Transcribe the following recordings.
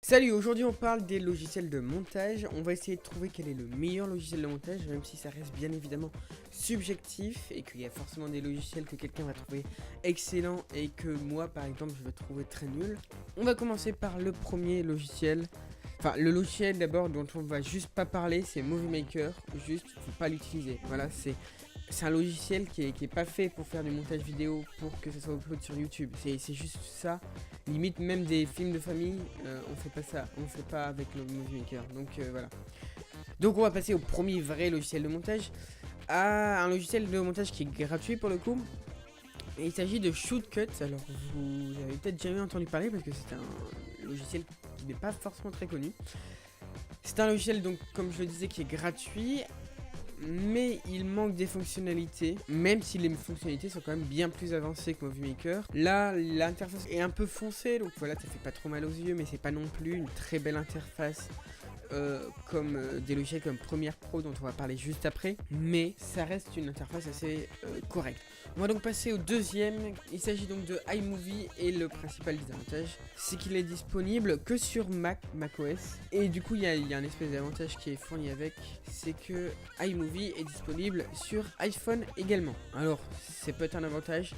Salut, aujourd'hui on parle des logiciels de montage. On va essayer de trouver quel est le meilleur logiciel de montage, même si ça reste bien évidemment subjectif et qu'il y a forcément des logiciels que quelqu'un va trouver excellents et que moi par exemple je vais trouver très nul. On va commencer par le premier logiciel. Enfin, le logiciel d'abord dont on va juste pas parler, c'est Movie Maker. Juste, faut pas l'utiliser. Voilà, c'est un logiciel qui est pas fait pour faire du montage vidéo pour que ça soit upload sur YouTube. C'est juste ça. Limite même des films de famille, on fait pas ça. On fait pas avec le Movie Maker. Donc voilà. Donc on va passer au premier vrai logiciel de montage. À un logiciel de montage qui est gratuit pour le coup. Et il s'agit de Shootcut. Alors vous avez peut-être jamais entendu parler parce que c'est un logiciel qui n'est pas forcément très connu. C'est un logiciel donc comme je le disais qui est gratuit, mais il manque des fonctionnalités, même si les fonctionnalités sont quand même bien plus avancées que Movie Maker. Là, l'interface est un peu foncée, donc voilà, ça fait pas trop mal aux yeux, mais c'est pas non plus une très belle interface comme des logiciels comme Premiere Pro dont on va parler juste après, mais ça reste une interface assez correcte. On va donc passer au deuxième. Il s'agit donc de iMovie et le principal désavantage, c'est qu'il est disponible que sur macOS. Et du coup, il y a un espèce d'avantage qui est fourni avec, c'est que iMovie est disponible sur iPhone également. Alors, c'est peut-être un avantage.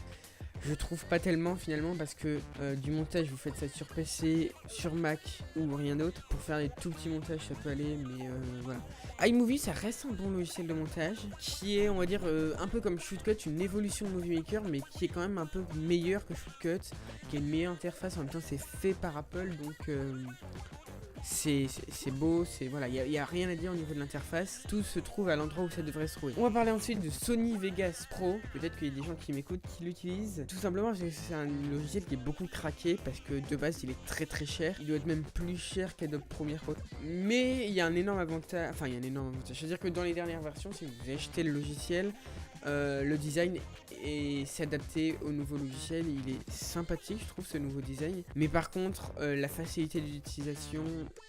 Je trouve pas tellement finalement parce que du montage vous faites ça sur PC, sur Mac ou rien d'autre. Pour faire des tout petits montages ça peut aller, mais voilà. iMovie ça reste un bon logiciel de montage qui est on va dire un peu comme Shootcut, une évolution de Movie Maker mais qui est quand même un peu meilleur que Shootcut, qui a une meilleure interface, en même temps c'est fait par Apple donc c'est beau, voilà, il y a rien à dire au niveau de l'interface. Tout se trouve à l'endroit où ça devrait se trouver. On va parler ensuite de Sony Vegas Pro. Peut-être qu'il y a des gens qui m'écoutent qui l'utilisent. Tout simplement parce que c'est un logiciel qui est beaucoup craqué parce que de base il est très cher. Il doit être même plus cher qu'Adobe Premiere Pro. Mais il y a un énorme avantage. Enfin, il y a un énorme avantage. C'est-à-dire que dans les dernières versions, si vous achetez le logiciel, le design s'est adapté au nouveau logiciel. Il est sympathique, je trouve, ce nouveau design. Mais par contre, la facilité d'utilisation,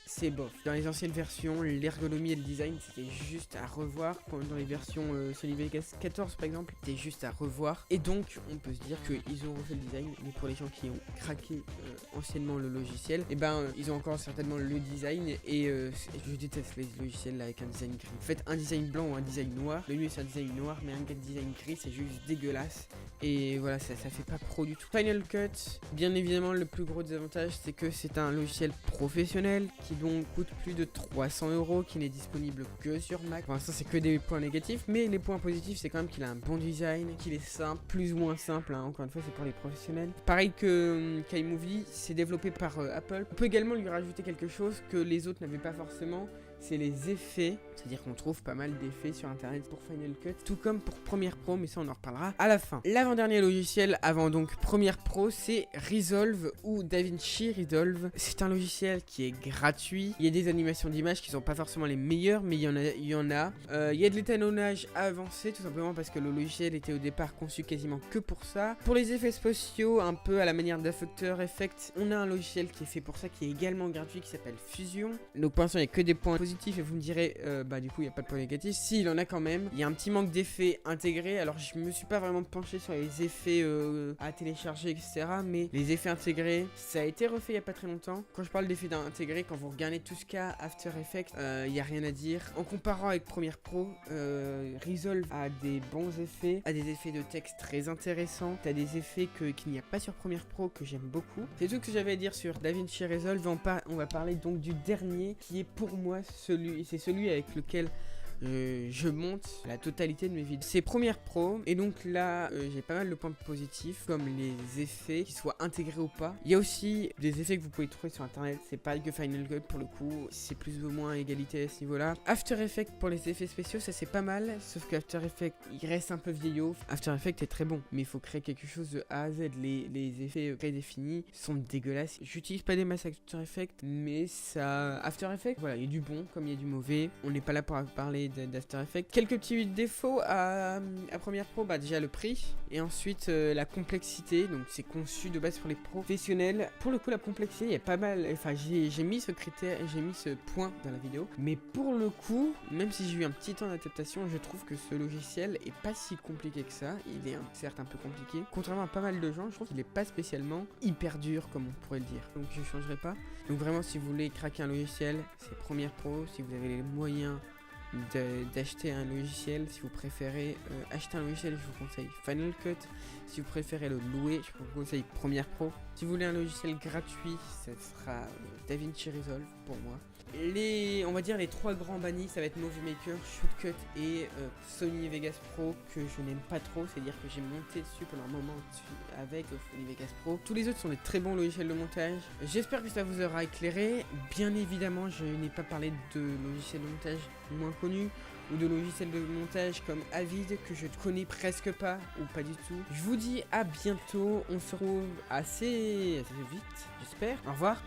c'est bof. Dans les anciennes versions, l'ergonomie et le design, c'était juste à revoir. Dans les versions Sony Vegas 14, par exemple, c'était juste à revoir. Et donc, on peut se dire qu'ils ont refait le design. Mais pour les gens qui ont craqué anciennement le logiciel, et ben, ils ont encore certainement le design. Et je déteste les logiciels là, avec un design gris. Faites un design blanc ou un design noir. Le mieux, c'est un design noir, mais un design gris, c'est juste dégueulasse. Et voilà, ça fait pas pro du tout. Final Cut, bien évidemment, le plus gros désavantage, c'est que c'est un logiciel professionnel qui donc coûte plus de 300 €, qui n'est disponible que sur Mac. Pour l'instant, c'est que des points négatifs, mais les points positifs, c'est quand même qu'il a un bon design, qu'il est simple, plus ou moins simple. Hein, encore une fois, c'est pour les professionnels. Pareil que qu'iMovie, c'est développé par Apple. On peut également lui rajouter quelque chose que les autres n'avaient pas forcément. C'est les effets, c'est-à-dire qu'on trouve pas mal d'effets sur internet pour Final Cut, tout comme pour Premiere Pro, mais ça on en reparlera à la fin. L'avant-dernier logiciel avant donc Premiere Pro, c'est Resolve ou DaVinci Resolve. C'est un logiciel qui est gratuit. Il y a des animations d'images qui sont pas forcément les meilleures, mais il y en a. Il y a de l'étalonnage avancé, tout simplement parce que le logiciel était au départ conçu quasiment que pour ça. Pour les effets spéciaux, un peu à la manière d'After Effects, on a un logiciel qui est fait pour ça, qui est également gratuit, qui s'appelle Fusion. Donc pour l'instant, il n'y a que des points positifs et vous me direz, bah du coup, il n'y a pas de points négatifs. Si, il en a quand même. Il y a un petit manque d'effets intégrés. Alors, je me suis pas vraiment penché sur les effets à télécharger, etc. Mais les effets intégrés, ça a été refait il n'y a pas très longtemps. Quand je parle d'effets intégrés, quand vous regardez tout ce qu'a After Effects, il n'y a rien à dire. En comparant avec Premiere Pro, Resolve a des bons effets, a des effets de texte très intéressants. T'as des effets qu'il n'y a pas sur Premiere Pro que j'aime beaucoup. C'est tout ce que j'avais à dire sur DaVinci Resolve. On va parler donc du dernier qui est pour moi c'est celui avec lequel je monte la totalité de mes vidéos. C'est Premiere Pro et donc là j'ai pas mal de points positifs comme les effets qui soient intégrés ou pas. Il y a aussi des effets que vous pouvez trouver sur internet, c'est pareil que Final Cut pour le coup, c'est plus ou moins égalité à ce niveau là. After Effects pour les effets spéciaux, ça c'est pas mal, sauf que After Effects il reste un peu vieillot. After Effects est très bon mais il faut créer quelque chose de A à Z. Les effets prédéfinis sont dégueulasses. J'utilise pas des masses After Effects mais ça... After Effects, voilà, il y a du bon comme il y a du mauvais. On n'est pas là pour parler d'After Effects. Quelques petits défauts à Premiere Pro, bah déjà le prix, et ensuite la complexité, donc c'est conçu de base pour les professionnels. Pour le coup la complexité, il y a pas mal, enfin j'ai mis ce critère, j'ai mis ce point dans la vidéo, mais pour le coup, même si j'ai eu un petit temps d'adaptation, je trouve que ce logiciel est pas si compliqué que ça. Il est certes un peu compliqué, contrairement à pas mal de gens, je trouve qu'il est pas spécialement hyper dur comme on pourrait le dire, donc je changerai pas. Donc vraiment, si vous voulez craquer un logiciel, c'est Premiere Pro. Si vous avez les moyens d'acheter un logiciel, si vous préférez acheter un logiciel, je vous conseille Final Cut. Si vous préférez le louer, je vous conseille Premiere Pro. Si vous voulez un logiciel gratuit, ce sera DaVinci Resolve pour moi. On va dire les trois grands bannis, ça va être Movie Maker, Shootcut et Sony Vegas Pro, que je n'aime pas trop, c'est-à-dire que j'ai monté dessus pendant un moment avec Sony Vegas Pro. Tous les autres sont des très bons logiciels de montage. J'espère que ça vous aura éclairé. Bien évidemment, je n'ai pas parlé de logiciels de montage moins connus ou de logiciels de montage comme Avid que je ne connais presque pas ou pas du tout. Je vous dis à bientôt, on se retrouve assez vite, j'espère. Au revoir.